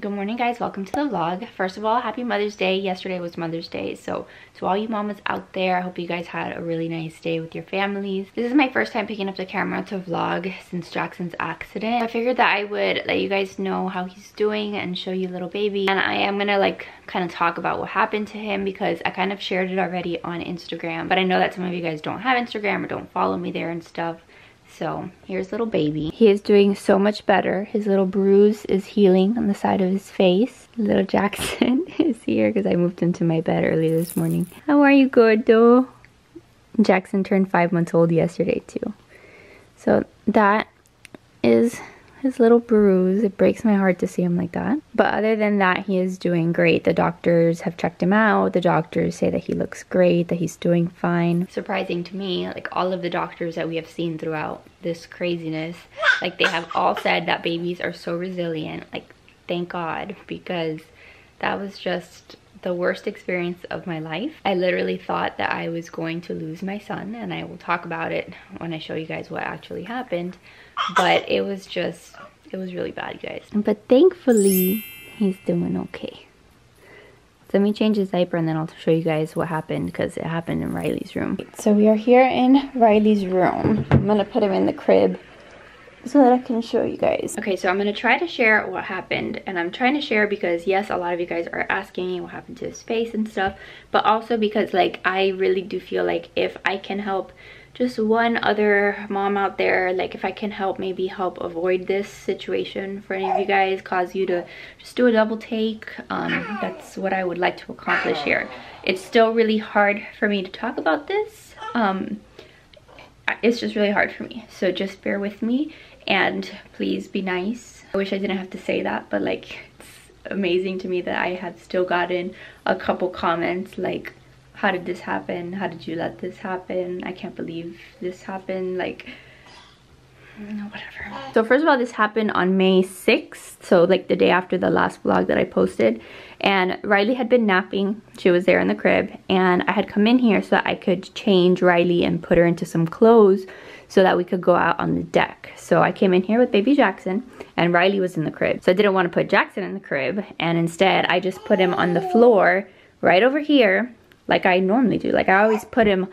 Good morning, guys. Welcome to the vlog. First of all, happy Mother's Day. Yesterday was Mother's Day, so to all you mamas out there, I hope you guys had a really nice day with your families. This is my first time picking up the camera to vlog since Jackson's accident. I figured that I would let you guys know how he's doing and show you little baby. And I am gonna like kind of talk about what happened to him because I kind of shared it already on Instagram, but I know that some of you guys don't have Instagram or don't follow me there and stuff. So here's little baby. He is doing so much better. His little bruise is healing on the side of his face. Little Jackson is here because I moved him to my bed early this morning. How are you, gordo? Jackson turned 5 months old yesterday too. So that is his little bruise. It breaks my heart to see him like that. But other than that, he is doing great. The doctors have checked him out. The doctors say that he looks great, that he's doing fine. Surprising to me, like all of the doctors that we have seen throughout this craziness, like they have all said that babies are so resilient. Like, thank God, because that was just the worst experience of my life. I literally thought that I was going to lose my son, and I will talk about it when I show you guys what actually happened. But it was really bad, you guys. But thankfully, he's doing okay. So let me change his diaper and then I'll show you guys what happened because it happened in Riley's room. So we are here in Riley's room. I'm gonna put him in the crib so that I can show you guys. Okay, so I'm gonna try to share what happened, and I'm trying to share because yes, a lot of you guys are asking me what happened to his face and stuff, but also because like I really do feel like if I can help just one other mom out there, like if I can help maybe help avoid this situation for any of you guys, cause you to just do a double take, that's what I would like to accomplish here. It's still really hard for me to talk about this. It's just really hard for me, so just bear with me and please be nice. I wish I didn't have to say that, but like it's amazing to me that I have still gotten a couple comments like, how did this happen? How did you let this happen? I can't believe this happened. Like, whatever. So first of all, this happened on May 6th. So like the day after the last vlog that I posted. And Riley had been napping. She was there in the crib. And I had come in here so that I could change Riley and put her into some clothes so that we could go out on the deck. So I came in here with baby Jackson and Riley was in the crib. So I didn't want to put Jackson in the crib. And instead I just put him on the floor right over here, like I normally do. Like I always put him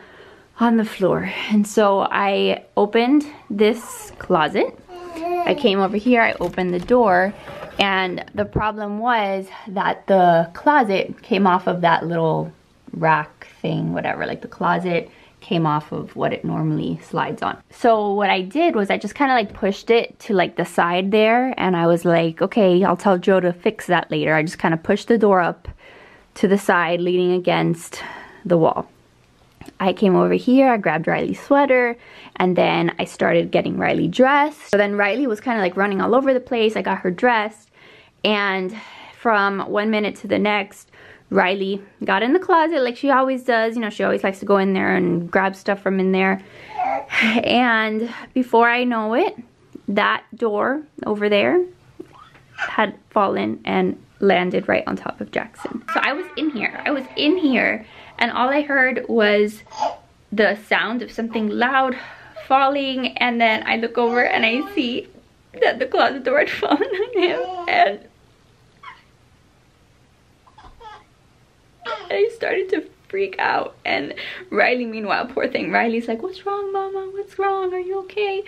on the floor. And so I opened this closet. I came over here, I opened the door, and the problem was that the closet came off of that little rack thing, whatever. Like the closet came off of what it normally slides on. So what I did was I just kind of like pushed it to like the side there, and I was like, okay, I'll tell Joe to fix that later. I just kind of pushed the door up to the side, leaning against the wall. I came over here, I grabbed Riley's sweater, and then I started getting Riley dressed. So then Riley was kind of like running all over the place. I got her dressed, and from 1 minute to the next, Riley got in the closet like she always does. You know, she always likes to go in there and grab stuff from in there. And before I know it, that door over there had fallen and landed right on top of Jackson. So I was in here, and all I heard was the sound of something loud falling, and then I look over and I see that the closet door had fallen on him, and I started to freak out. And Riley, meanwhile, poor thing, Riley's like, what's wrong, mama? What's wrong? Are you okay?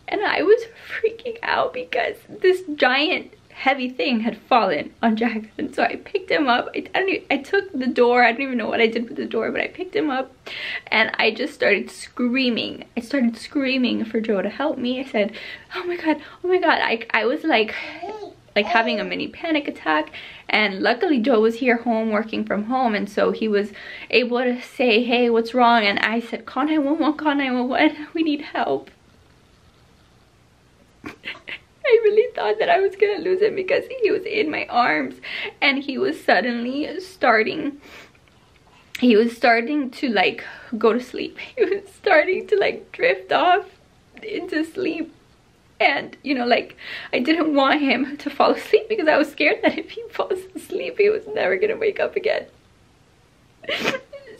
And I was freaking out because this giant heavy thing had fallen on Jackson. So I picked him up. I took the door. I don't even know what I did with the door, but I picked him up and I just started screaming. I started screaming for Joe to help me. I said, oh my god, oh my god. I was like having a mini panic attack, and luckily Joe was here home, working from home, and so he was able to say, hey, what's wrong? And I said, call 911, call 911, we need help. I really thought that I was gonna lose him because he was in my arms, and he was suddenly starting to like go to sleep. He was starting to like drift off into sleep. And you know, like I didn't want him to fall asleep because I was scared that if he falls asleep he was never gonna wake up again.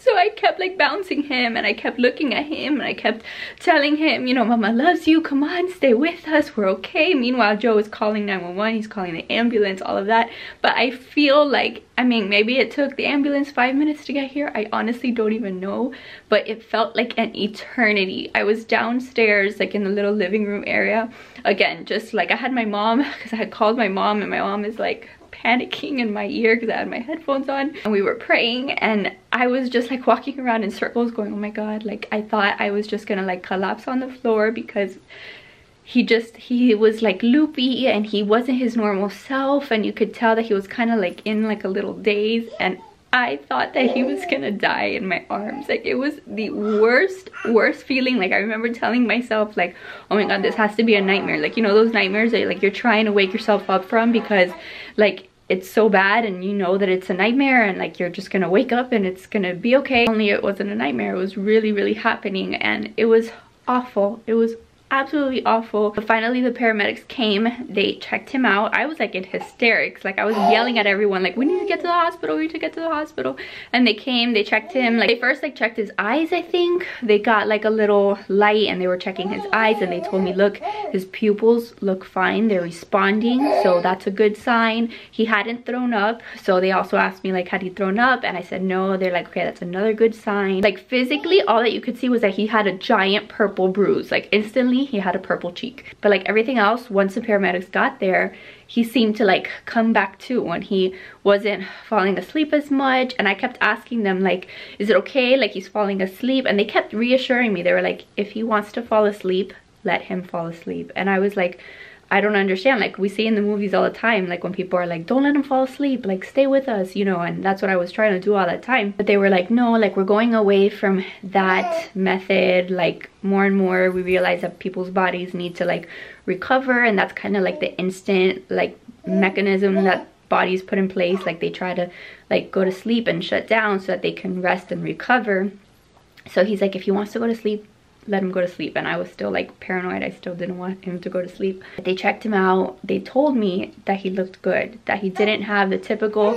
So I kept like bouncing him, and I kept looking at him, and I kept telling him, you know, Mama loves you, come on, stay with us, we're okay. Meanwhile, Joe is calling 911, he's calling the ambulance, all of that. But I feel like, I mean, maybe it took the ambulance 5 minutes to get here. I honestly don't even know, but it felt like an eternity. I was downstairs, like in the little living room area. Again, just like I had my mom, because I had called my mom, and my mom is like panicking in my ear because I had my headphones on, and we were praying, and I was just like walking around in circles going, oh my god, like I thought I was just gonna like collapse on the floor, because he was like loopy and he wasn't his normal self, and you could tell that he was kind of like in like a little daze, and I thought that he was gonna die in my arms. Like it was the worst feeling. Like I remember telling myself like, oh my god, this has to be a nightmare. Like, you know, those nightmares that like you're trying to wake yourself up from because like it's so bad and you know that it's a nightmare, and like you're just gonna wake up and it's gonna be okay. Only it wasn't a nightmare. It was really happening, and it was awful. It was absolutely awful. But finally the paramedics came, they checked him out. I was like in hysterics, like I was yelling at everyone like, we need to get to the hospital, we need to get to the hospital. And they came, they checked him, like they first like checked his eyes. I think they got like a little light and they were checking his eyes, and they told me, look, his pupils look fine, they're responding, so that's a good sign. He hadn't thrown up, so they also asked me like, had he thrown up, and I said no. They're like, okay, that's another good sign. Like physically all that you could see was that he had a giant purple bruise. Like instantly he had a purple cheek, but like everything else, once the paramedics got there, he seemed to like come back to, when he wasn't falling asleep as much. And I kept asking them like, is it okay, like he's falling asleep? And they kept reassuring me. They were like, if he wants to fall asleep, let him fall asleep. And I was like, I don't understand. Like we see in the movies all the time, like when people are like, don't let him fall asleep, like stay with us, you know. And that's what I was trying to do all that time. But they were like, no, like we're going away from that method. Like more and more we realize that people's bodies need to like recover, and that's kind of like the instant like mechanism that bodies put in place. Like they try to like go to sleep and shut down so that they can rest and recover. So he's like, if he wants to go to sleep, let him go to sleep. And I was still like paranoid. I still didn't want him to go to sleep. They checked him out. They told me that he looked good, that he didn't have the typical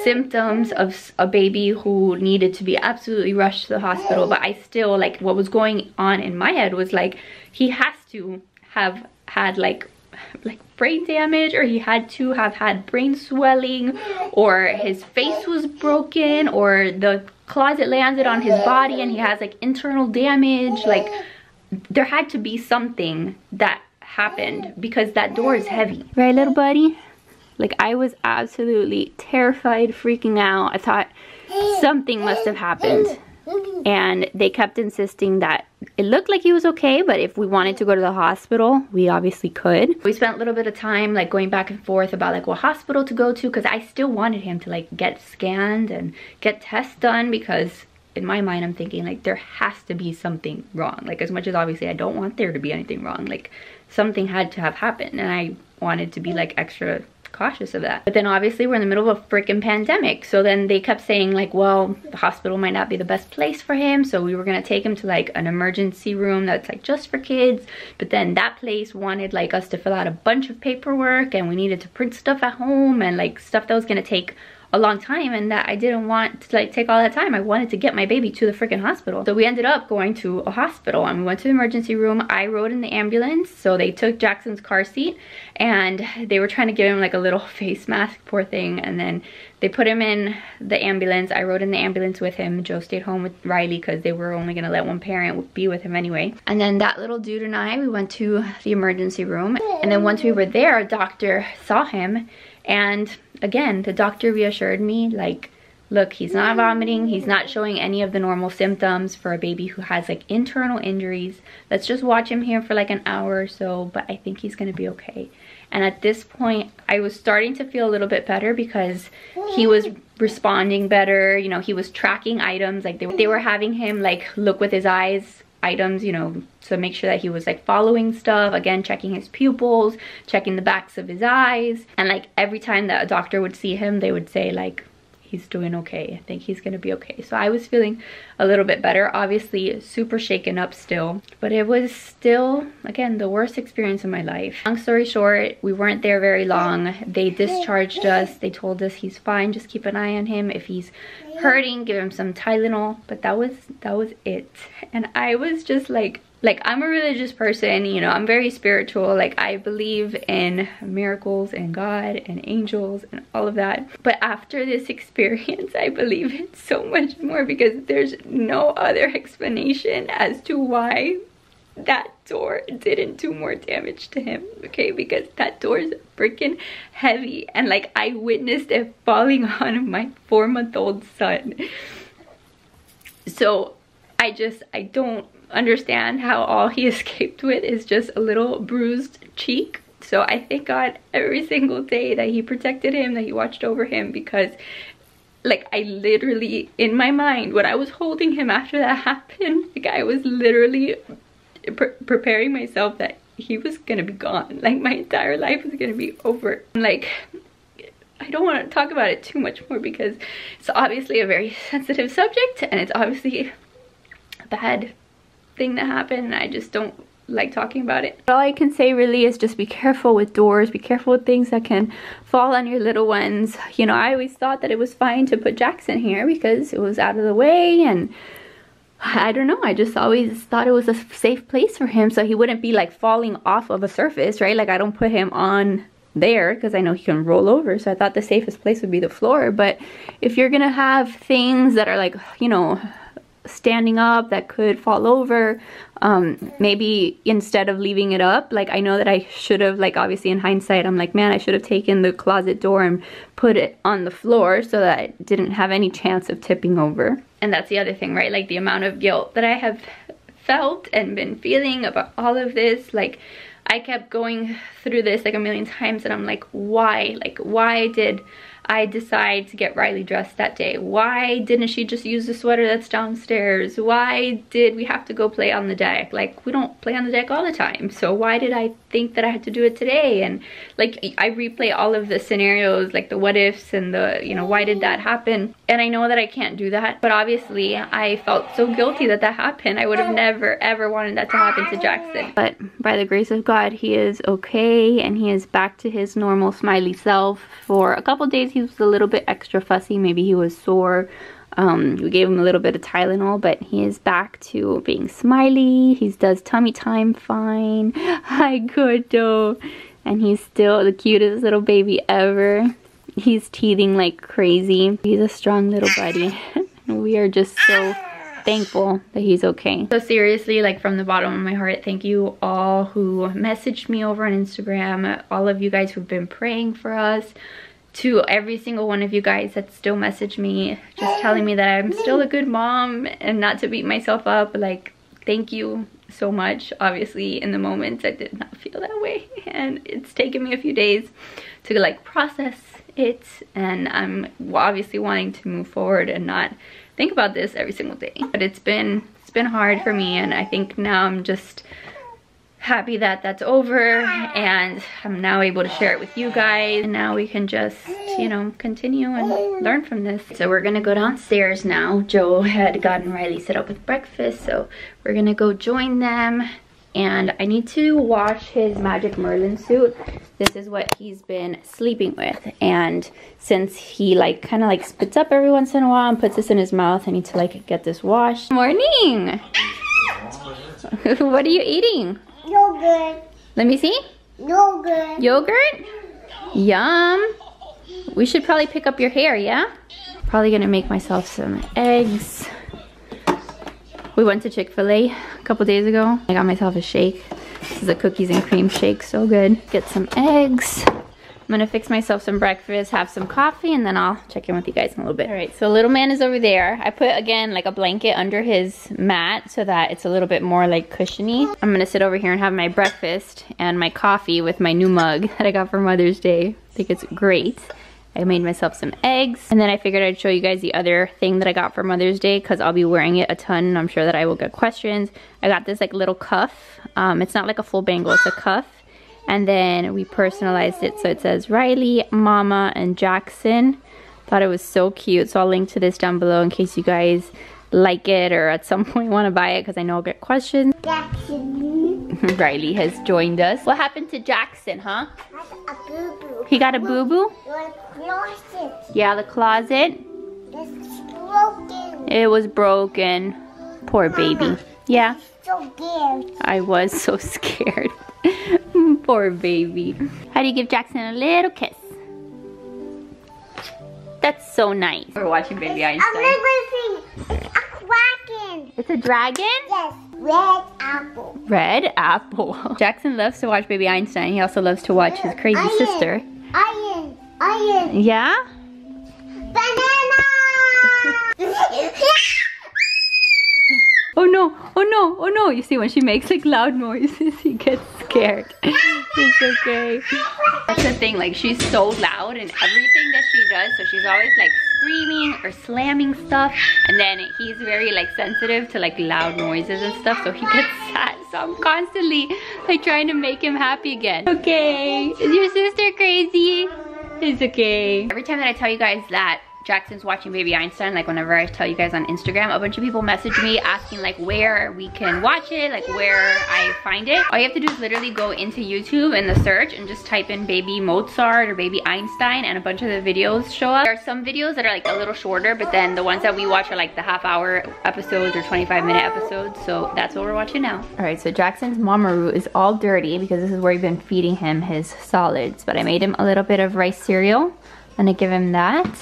symptoms of a baby who needed to be absolutely rushed to the hospital. But I still, like, what was going on in my head was like, he has to have had like brain damage, or he had to have had brain swelling, or his face was broken, or the closet landed on his body and he has like internal damage. Like there had to be something that happened, because that door is heavy, right, little buddy? Like I was absolutely terrified, freaking out. I thought something must have happened, and they kept insisting that it looked like he was okay, but if we wanted to go to the hospital, we obviously could. We spent a little bit of time like going back and forth about like what hospital to go to, because I still wanted him to like get scanned and get tests done, because in my mind I'm thinking like there has to be something wrong. Like as much as obviously I don't want there to be anything wrong, like something had to have happened, and I wanted to be like extra cautious of that. But then obviously we're in the middle of a freaking pandemic, so then they kept saying like, well, the hospital might not be the best place for him, so we were gonna take him to like an emergency room that's like just for kids. But then that place wanted like us to fill out a bunch of paperwork, and we needed to print stuff at home, and like stuff that was gonna take a long time, and that I didn't want to like take all that time. I wanted to get my baby to the freaking hospital. So we ended up going to a hospital, and we went to the emergency room. I rode in the ambulance, so they took Jackson's car seat, and they were trying to give him like a little face mask, poor thing, and then they put him in the ambulance. I rode in the ambulance with him. Joe stayed home with Riley because they were only gonna let one parent be with him anyway. And then that little dude and I, we went to the emergency room, and then once we were there, a doctor saw him. And again, the doctor reassured me like, look, he's not vomiting, he's not showing any of the normal symptoms for a baby who has like internal injuries. Let's just watch him here for like an hour or so, but I think he's gonna be okay. And at this point I was starting to feel a little bit better, because he was responding better. You know, he was tracking items, like they were having him like look with his eyes items, you know, to make sure that he was like following stuff. Again, checking his pupils, checking the backs of his eyes, and like every time that a doctor would see him, they would say like, he's doing okay. I think he's gonna be okay. So I was feeling a little bit better. Obviously super shaken up still, but it was still, again, the worst experience of my life. Long story short, we weren't there very long. They discharged us. They told us he's fine, just keep an eye on him. If he's hurting, give him some Tylenol. But that was it. And I was just like I'm a religious person, you know, I'm very spiritual. Like, I believe in miracles and God and angels and all of that. But after this experience, I believe in so much more, because there's no other explanation as to why that door didn't do more damage to him, okay? Because that door is freaking heavy, and like, I witnessed it falling on my 4-month-old son. So I don't understand how all he escaped with is just a little bruised cheek. So I thank God every single day that he protected him, that he watched over him, because like, I literally, in my mind, when I was holding him after that happened, like, I was literally preparing myself that he was gonna be gone. Like, my entire life was gonna be over. Like, I don't want to talk about it too much more, because it's obviously a very sensitive subject, and it's obviously a bad thing that happened, and I just don't like talking about it. All I can say really is just be careful with doors, be careful with things that can fall on your little ones. You know, I always thought that it was fine to put Jackson here because it was out of the way, and I don't know, I just always thought it was a safe place for him, so he wouldn't be like falling off of a surface, right? Like, I don't put him on there because I know he can roll over, so I thought the safest place would be the floor. But if you're gonna have things that are like, you know, standing up that could fall over, maybe instead of leaving it up, like, I know that I should have, like, obviously in hindsight, I'm like, man, I should have taken the closet door and put it on the floor so that it didn't have any chance of tipping over. And that's the other thing, right? Like, the amount of guilt that I have felt and been feeling about all of this, like, I kept going through this like a million times, and I'm like, why? Like, why did I decide to get Riley dressed that day? Why didn't she just use the sweater that's downstairs? Why did we have to go play on the deck? Like, we don't play on the deck all the time, so why did I think that I had to do it today? And like, I replay all of the scenarios, like the what ifs and the, you know, why did that happen? And I know that I can't do that, but obviously I felt so guilty that that happened. I would have never ever wanted that to happen to Jackson. But by the grace of God, he is okay, and he is back to his normal smiley self. For a couple days he was a little bit extra fussy, maybe he was sore. We gave him a little bit of Tylenol, but he is back to being smiley. He does tummy time fine. Hi, Gordo. And he's still the cutest little baby ever. He's teething like crazy. He's a strong little buddy. We are just so thankful that he's okay. So seriously, like, from the bottom of my heart, thank you all who messaged me over on Instagram, all of you guys who've been praying for us, to every single one of you guys that still message me, just telling me that I'm still a good mom and not to beat myself up. Like, thank you so much. Obviously, in the moment, I did not feel that way, and it's taken me a few days to like process it, and I'm obviously wanting to move forward and not think about this every single day. But it's been hard for me, and I think now I'm just happy that that's over, and I'm now able to share it with you guys, and now we can just, you know, continue and learn from this. So we're gonna go downstairs now. Joe had gotten Riley set up with breakfast, so we're gonna go join them. And I need to wash his Magic Merlin suit. This is what he's been sleeping with, and since he like kind of like spits up every once in a while and puts this in his mouth, I need to like get this washed. Morning. What are you eating? Yogurt. Let me see. Yogurt. Yogurt? Yum. We should probably pick up your hair, yeah? Probably gonna make myself some eggs. We went to Chick-fil-A a couple days ago. I got myself a shake. This is a cookies and cream shake, so good. Get some eggs. I'm gonna fix myself some breakfast, have some coffee, and then I'll check in with you guys in a little bit. All right, so little man is over there. I put, again, like a blanket under his mat so that it's a little bit more like cushiony. I'm gonna sit over here and have my breakfast and my coffee with my new mug that I got for Mother's Day. I think it's great. I made myself some eggs, and then I figured I'd show you guys the other thing that I got for Mother's Day, because I'll be wearing it a ton and I'm sure that I will get questions. I got this like little cuff. It's not like a full bangle, it's a cuff. And then we personalized it so it says Riley, Mama, and Jackson. Thought it was so cute, so I'll link to this down below in case you guys like it or at some point want to buy it, because I know I'll get questions. Jackson. Riley has joined us. What happened to Jackson, huh? A boo-boo. He got a boo-boo? Your closet. Yeah, the closet. It's broken. It was broken. Poor baby. Yeah, So scared. I was so scared. Poor baby. How do you give Jackson a little kiss? That's so nice. We're watching Baby Einstein. It's a dragon. It's a dragon? Yes. Red apple. Red apple. Jackson loves to watch Baby Einstein. He also loves to watch his crazy sister. Iron. Iron. Yeah? Banana. Oh no, oh no, oh no. You see when she makes like loud noises, he gets scared. It's okay. That's the thing, like she's so loud in everything that she does. So she's always like screaming or slamming stuff. And then he's very like sensitive to like loud noises and stuff. So he gets sad. So I'm constantly like trying to make him happy again. Okay, is your sister crazy? It's okay. Every time that I tell you guys that Jackson's watching Baby Einstein, like whenever I tell you guys on Instagram, a bunch of people message me asking like where we can watch it, like where I find it. All you have to do is literally go into YouTube in the search and just type in Baby Mozart or Baby Einstein, and a bunch of the videos show up. There are some videos that are like a little shorter, but then the ones that we watch are like the half-hour episodes or 25-minute episodes. So that's what we're watching now. All right, so Jackson's momma is all dirty because this is where we've been feeding him his solids. But I made him a little bit of rice cereal. I'm gonna give him that.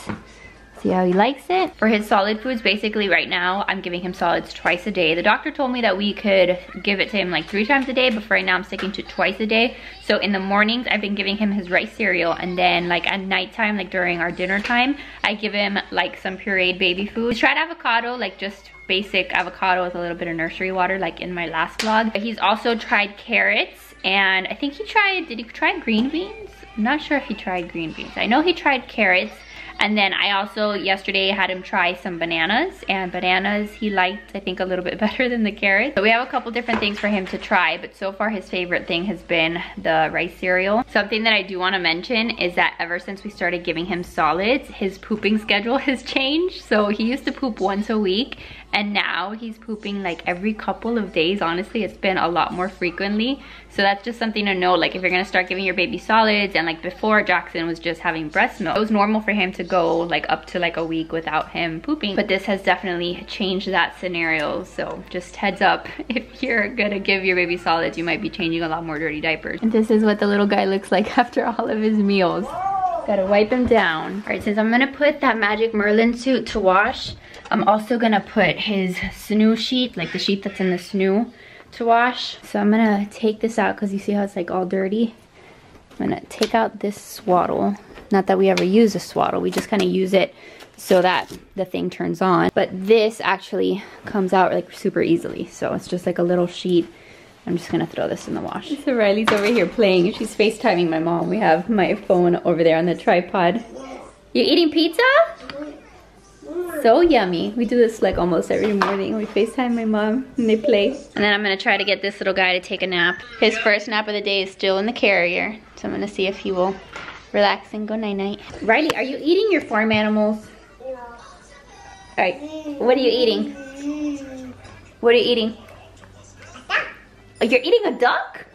See how he likes it. For his solid foods, basically right now, I'm giving him solids twice a day. The doctor told me that we could give it to him like 3 times a day, but for right now I'm sticking to twice a day. So in the mornings, I've been giving him his rice cereal, and then like at nighttime, like during our dinner time, I give him like some pureed baby food. He's tried avocado, like just basic avocado with a little bit of nursery water, like in my last vlog. He's also tried carrots, and I think he tried, did he try green beans? I'm not sure if he tried green beans. I know he tried carrots. And then I also yesterday had him try some bananas, and bananas he liked, I think, a little bit better than the carrots. So we have a couple different things for him to try, but so far his favorite thing has been the rice cereal. Something that I do want to mention is that ever since we started giving him solids, his pooping schedule has changed. So he used to poop once a week, and now he's pooping like every couple of days. Honestly, it's been a lot more frequently. So that's just something to know, like if you're gonna start giving your baby solids, and like before Jackson was just having breast milk, it was normal for him to go like up to like a week without him pooping. But this has definitely changed that scenario. So just heads up, if you're gonna give your baby solids, you might be changing a lot more dirty diapers. And this is what the little guy looks like after all of his meals. Gotta wipe him down. All right, since I'm gonna put that Magic Merlin suit to wash, I'm also gonna put his snoo sheet, like the sheet that's in the snoo, to wash. So I'm gonna take this out because you see how it's like all dirty. I'm gonna take out this swaddle. Not that we ever use a swaddle, we just kind of use it so that the thing turns on. But this actually comes out like super easily. So it's just like a little sheet. I'm just gonna throw this in the wash. So Riley's over here playing. She's FaceTiming my mom. We have my phone over there on the tripod. You eating pizza? So yummy. We do this like almost every morning. We FaceTime my mom and they play. And then I'm gonna try to get this little guy to take a nap. His first nap of the day is still in the carrier. So I'm gonna see if he will relax and go night-night. Riley, are you eating your farm animals? No. All right, what are you eating? What are you eating? Oh, you're eating a duck?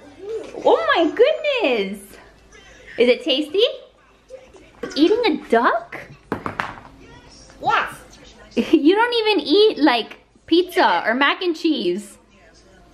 Oh my goodness. Is it tasty? Eating a duck? Yes. You don't even eat like pizza or mac and cheese.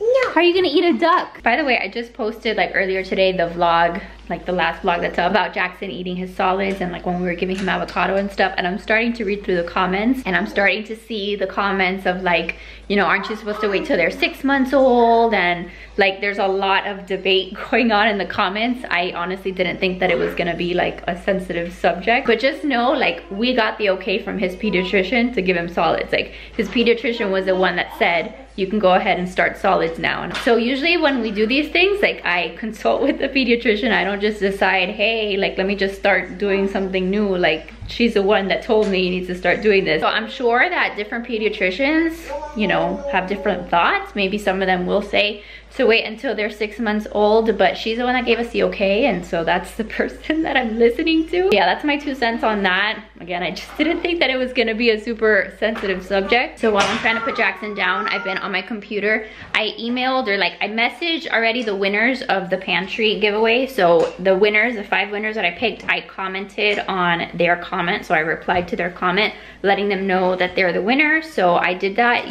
No. How are you gonna eat a duck? By the way, I just posted like earlier today the vlog, like the last vlog that's about Jackson eating his solids and like when we were giving him avocado and stuff, and I'm starting to read through the comments and I'm starting to see the comments of like, you know, aren't you supposed to wait till they're 6 months old? And like there's a lot of debate going on in the comments. I honestly didn't think that it was gonna be like a sensitive subject, but just know like we got the okay from his pediatrician to give him solids. Like his pediatrician was the one that said you can go ahead and start solids now. And so usually when we do these things, like I consult with the pediatrician. I don't just decide, hey, like let me just start doing something new. Like she's the one that told me you need to start doing this. So I'm sure that different pediatricians, you know, have different thoughts. Maybe some of them will say to wait until they're 6 months old, but she's the one that gave us the okay, and so that's the person that I'm listening to. Yeah, that's my 2 cents on that. Again, I just didn't think that it was gonna be a super sensitive subject. So while I'm trying to put Jackson down, I've been on my computer. I emailed, or like I messaged already the winners of the Pantry giveaway. So the winners, the 5 winners that I picked, I commented on their comment. So I replied to their comment, letting them know that they're the winner. So I did that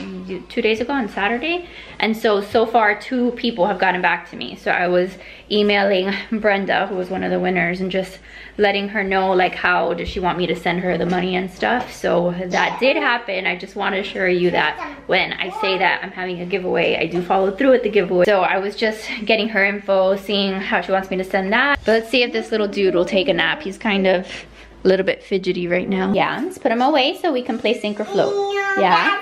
2 days ago on Saturday. And so far 2 people have gotten back to me. So I was emailing Brenda, who was one of the winners, and just letting her know like how does she want me to send her the money and stuff. So that did happen. I just want to assure you that when I say that I'm having a giveaway, I do follow through with the giveaway. So I was just getting her info, seeing how she wants me to send that. But let's see if this little dude will take a nap. He's kind of a little bit fidgety right now. Yeah, let's put him away so we can play sink or float. Yeah.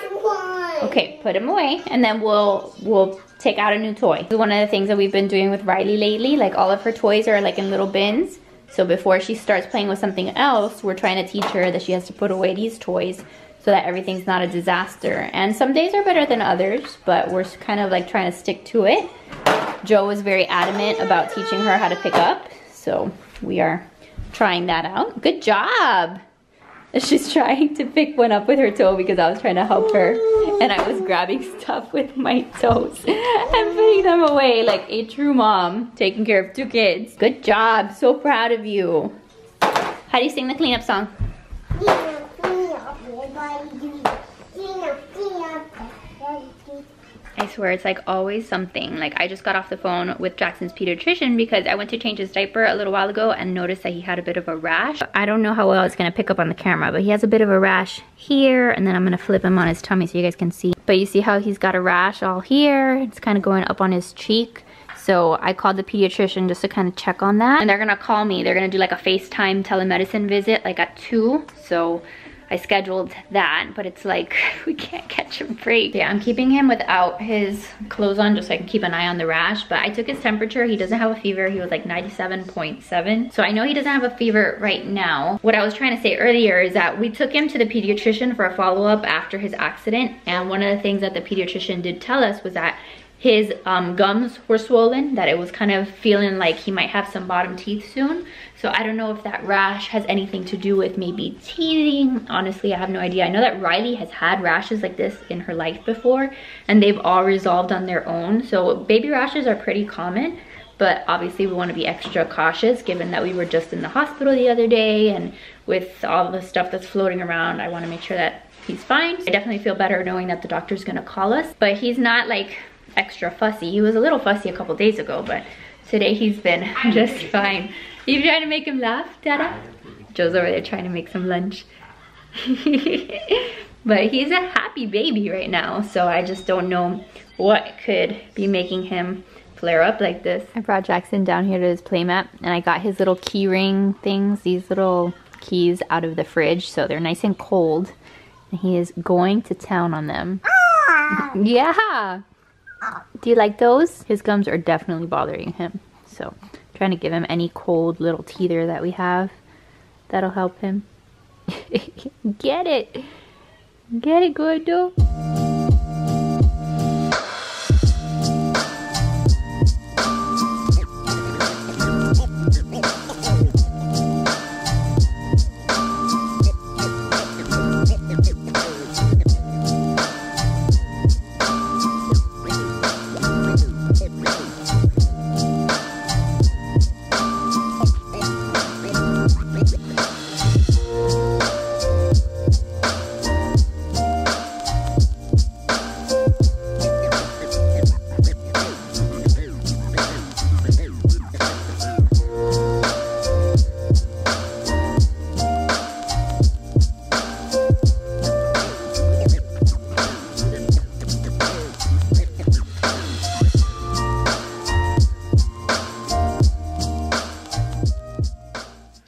Okay, put him away, and then we'll take out a new toy. One of the things that we've been doing with Riley lately, like all of her toys are like in little bins. So before she starts playing with something else, we're trying to teach her that she has to put away these toys so that everything's not a disaster. And some days are better than others, but we're kind of like trying to stick to it. Joe was very adamant about teaching her how to pick up, so we are trying that out. Good job! She's trying to pick one up with her toe because I was trying to help her, and I was grabbing stuff with my toes and putting them away like a true mom, taking care of 2 kids. Good job, so proud of you. How do you sing the cleanup song? I swear it's like always something. Like I just got off the phone with Jackson's pediatrician because I went to change his diaper a little while ago and noticed that he had a bit of a rash. I don't know how well it's gonna pick up on the camera, but he has a bit of a rash here, and then I'm gonna flip him on his tummy so you guys can see. But you see how he's got a rash all here? It's kind of going up on his cheek. So I called the pediatrician just to kind of check on that. And they're gonna call me. They're gonna do like a FaceTime telemedicine visit like at 2. So I scheduled that, but it's like we can't catch a break. Yeah, I'm keeping him without his clothes on just so I can keep an eye on the rash, but I took his temperature. He doesn't have a fever. He was like 97.7. So I know he doesn't have a fever right now. What I was trying to say earlier is that we took him to the pediatrician for a follow-up after his accident, and one of the things that the pediatrician did tell us was that his gums were swollen, that it was kind of feeling like he might have some bottom teeth soon. So I don't know if that rash has anything to do with maybe teething. Honestly, I have no idea. I know that Riley has had rashes like this in her life before, and they've all resolved on their own. So baby rashes are pretty common, but obviously we want to be extra cautious given that we were just in the hospital the other day, and with all the stuff that's floating around, I want to make sure that he's fine. I definitely feel better knowing that the doctor's gonna call us, but he's not like extra fussy. He was a little fussy a couple days ago, but today he's been just fine. You trying to make him laugh, Dada? Joe's over there trying to make some lunch. But he's a happy baby right now, so I just don't know what could be making him flare up like this. I brought Jackson down here to his playmat, and I got his little key ring things, these little keys out of the fridge, so they're nice and cold, and he is going to town on them. Yeah! Do you like those? His gums are definitely bothering him, so trying to give him any cold little teether that we have that'll help him. Get it gordo.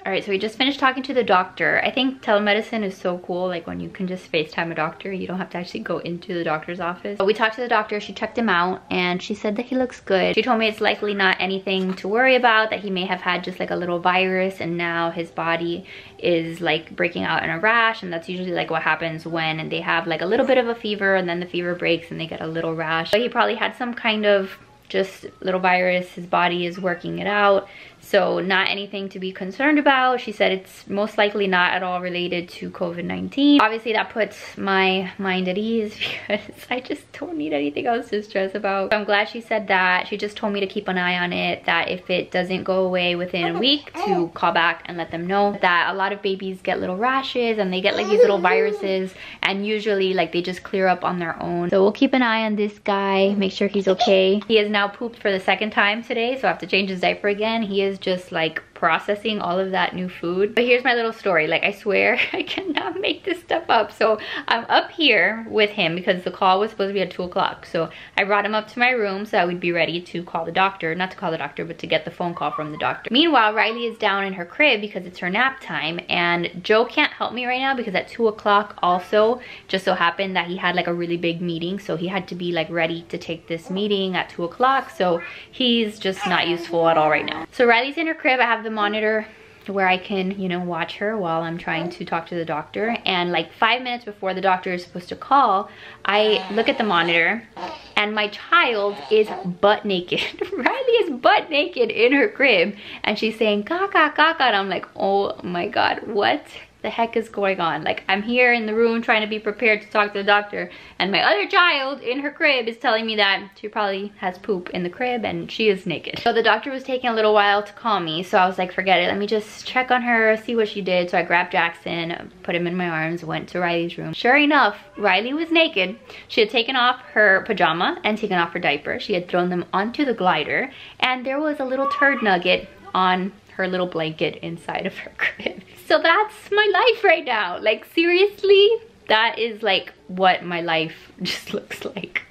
Alright, so we just finished talking to the doctor. I think telemedicine is so cool, like when you can just FaceTime a doctor, you don't have to actually go into the doctor's office. But we talked to the doctor, she checked him out, and she said that he looks good. She told me it's likely not anything to worry about, that he may have had just like a little virus, and now his body is like breaking out in a rash, and that's usually like what happens when they have like a little bit of a fever, and then the fever breaks and they get a little rash. So he probably had some kind of just little virus. His body is working it out. So not anything to be concerned about. She said it's most likely not at all related to COVID-19. Obviously that puts my mind at ease because I just don't need anything else to stress about. So I'm glad she said that. She just told me to keep an eye on it, that if it doesn't go away within a week, to call back and let them know that a lot of babies get little rashes and they get like these little viruses, and usually like they just clear up on their own. So we'll keep an eye on this guy, make sure he's okay. He has now pooped for the second time today, so I have to change his diaper again. He is just like processing all of that new food. But here's my little story. Like, I swear I cannot make this stuff up. So I'm up here with him because the call was supposed to be at 2 o'clock. So I brought him up to my room so I would be ready to call the doctor. Not to call the doctor, but to get the phone call from the doctor. Meanwhile, Riley is down in her crib because it's her nap time, and Joe can't help me right now because at 2 o'clock also just so happened that he had like a really big meeting, so he had to be like ready to take this meeting at 2 o'clock. So he's just not useful at all right now. So Riley's in her crib. I have the monitor where I can, you know, watch her while I'm trying to talk to the doctor. And like 5 minutes before the doctor is supposed to call, I look at the monitor and my child is butt naked. Riley is butt naked in her crib and she's saying caca caca, and I'm like, oh my god, what the heck is going on? Like, I'm here in the room trying to be prepared to talk to the doctor, and my other child in her crib is telling me that she probably has poop in the crib and she is naked. So the doctor was taking a little while to call me, so I was like, forget it, let me just check on her, see what she did. So I grabbed Jackson, put him in my arms, went to Riley's room. Sure enough, Riley was naked. She had taken off her pajama and taken off her diaper. She had thrown them onto the glider, and there was a little turd nugget on her little blanket inside of her crib. So that's my life right now. Like, seriously, that is like what my life just looks like.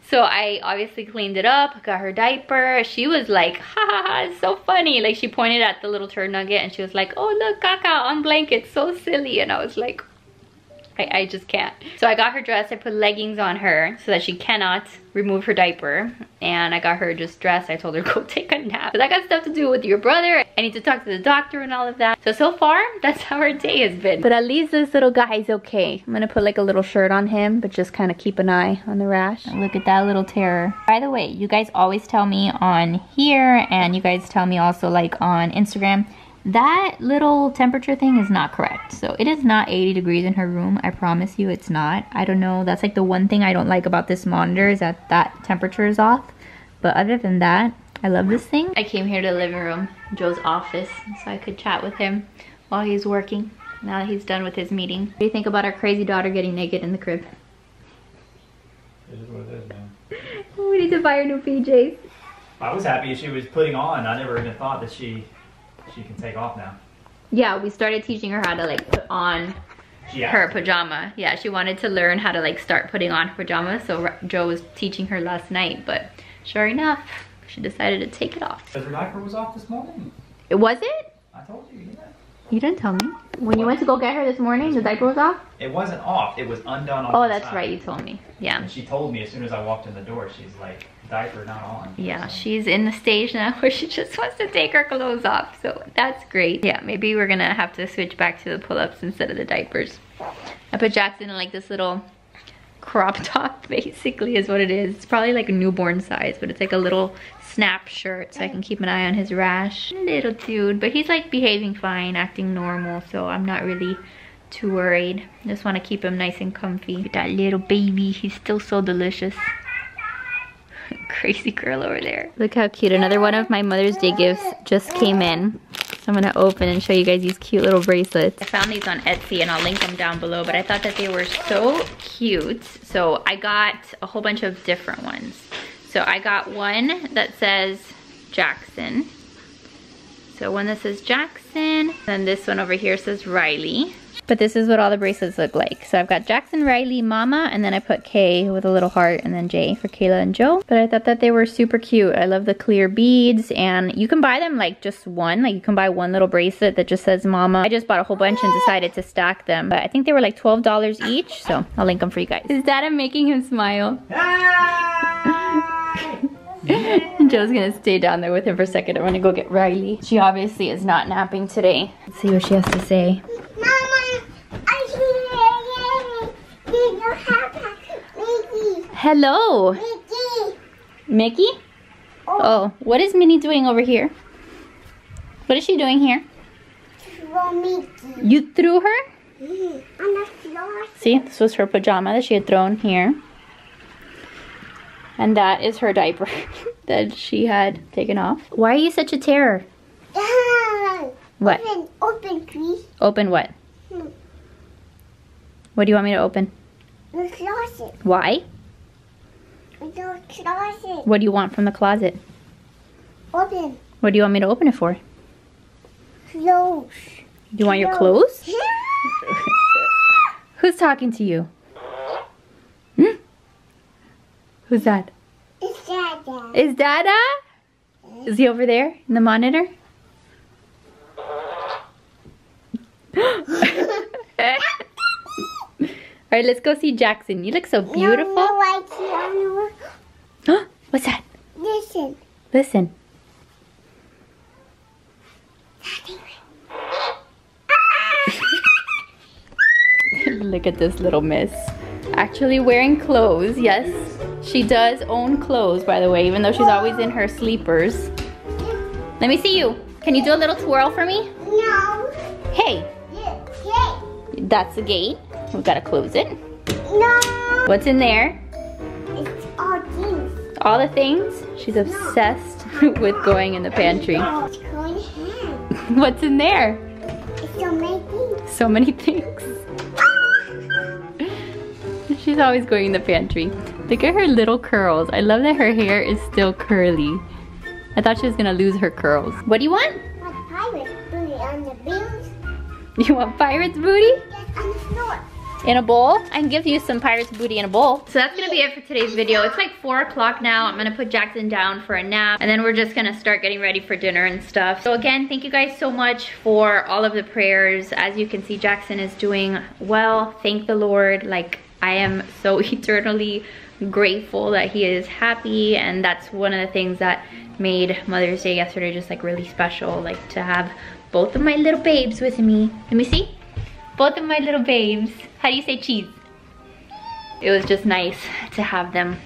So I obviously cleaned it up, got her diaper. She was like, ha ha ha, it's so funny. Like, she pointed at the little turd nugget and she was like, oh look, caca on blanket, so silly. And I was like, I just can't. So I got her dressed. I put leggings on her so that she cannot remove her diaper, and I got her just dressed. I told her, go take a nap, but I got stuff to do with your brother. I need to talk to the doctor and all of that. So far that's how our day has been. But at least this little guy is okay. I'm gonna put like a little shirt on him, but just kind of keep an eye on the rash. And look at that little terror. By the way, you guys always tell me on here, and you guys tell me also like on Instagram, that little temperature thing is not correct. So it is not 80 degrees in her room. I promise you it's not. I don't know. That's like the one thing I don't like about this monitor, is that that temperature is off. But other than that, I love this thing. I came here to the living room, Joe's office, so I could chat with him while he's working, now that he's done with his meeting. What do you think about our crazy daughter getting naked in the crib? It is what it is, man. We need to buy her new PJs. I was happy she was putting on. I never even thought that she can take off now. Yeah, we started teaching her how to like put on her pajama. Yeah, she wanted to learn how to like start putting on her pajamas, so Joe was teaching her last night, but sure enough, she decided to take it off. Because her diaper was off this morning. It was it? I told you, yeah. You didn't tell me. When you went to go get her this morning, the diaper was off? It wasn't off, it was undone on the the that's side. right, you told me. Yeah. And she told me as soon as I walked in the door, she's like, diaper not on. Yeah, so she's in the stage now where she just wants to take her clothes off, so that's great. Yeah, maybe we're gonna have to switch back to the pull-ups instead of the diapers. I put Jackson in like this little crop top, basically is what it is. It's probably like a newborn size, but it's like a little snap shirt so I can keep an eye on his rash. Little dude, but he's like behaving fine, acting normal, so I'm not really too worried. Just want to keep him nice and comfy. That little baby, he's still so delicious. Crazy girl over there. Look how cute. Another one of my Mother's Day gifts just came in. So I'm gonna open and show you guys these cute little bracelets. I found these on Etsy and I'll link them down below, but I thought that they were so cute. So I got a whole bunch of different ones. So I got one that says Jackson. So one that says Jackson, and this one over here says Riley. But this is what all the bracelets look like. So I've got Jackson, Riley, Mama, and then I put K with a little heart, and then J for Kayla and Joe. But I thought that they were super cute. I love the clear beads, and you can buy them like just one. Like you can buy one little bracelet that just says Mama. I just bought a whole bunch and decided to stack them. But I think they were like $12 each, so I'll link them for you guys. Is Dada making him smile? Joe's gonna stay down there with him for a second. I'm gonna go get Riley. She obviously is not napping today. Let's see what she has to say. Mama, I see you have Mickey. Hello. Mickey. Mickey? Oh, what is Minnie doing over here? What is she doing here? You threw her? On the floor. See, this was her pajama that she had thrown here. And that is her diaper that she had taken off. Why are you such a terror? What? Open, please. Open what? What do you want me to open? The closet. Why? The closet. What do you want from the closet? Open. What do you want me to open it for? Close. You want your clothes? Who's talking to you? Hmm? Who's that? It's Dada. Is Dada? Is he over there in the monitor? Alright, let's go see Jackson. You look so beautiful. What's that? Listen. Listen. Look at this little miss. Actually wearing clothes, yes. She does own clothes, by the way, even though she's always in her sleepers. Let me see you. Can you do a little twirl for me? No. Hey. Yeah. That's the gate. We've got to close it. No. What's in there? It's all things. All the things? She's obsessed with going in the pantry. It's going hand. What's in there? It's so many things. So many things. She's always going in the pantry. Look at her little curls. I love that her hair is still curly. I thought she was gonna lose her curls. What do you want? What pirate booty on the beams? You want pirate's booty? Yes, on the floor. In a bowl? I can give you some pirate's booty in a bowl. So that's gonna be it for today's video. It's like 4 o'clock now. I'm gonna put Jackson down for a nap and then we're just gonna start getting ready for dinner and stuff. So again, thank you guys so much for all of the prayers. As you can see, Jackson is doing well. Thank the Lord. Like, I am so eternally grateful that he is happy, and that's one of the things that made Mother's Day yesterday just like really special, like to have both of my little babes with me. Let me see. Both of my little babes. How do you say cheese? It was just nice to have them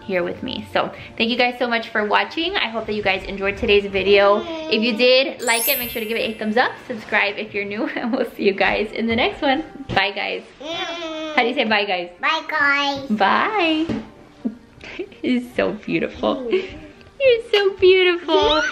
here with me. So thank you guys so much for watching. I hope that you guys enjoyed today's video. If you did like it, make sure to give it a thumbs up, subscribe if you're new, and we'll see you guys in the next one. Bye guys. How do you say bye guys? Bye guys. Bye. It's so beautiful. You're so beautiful.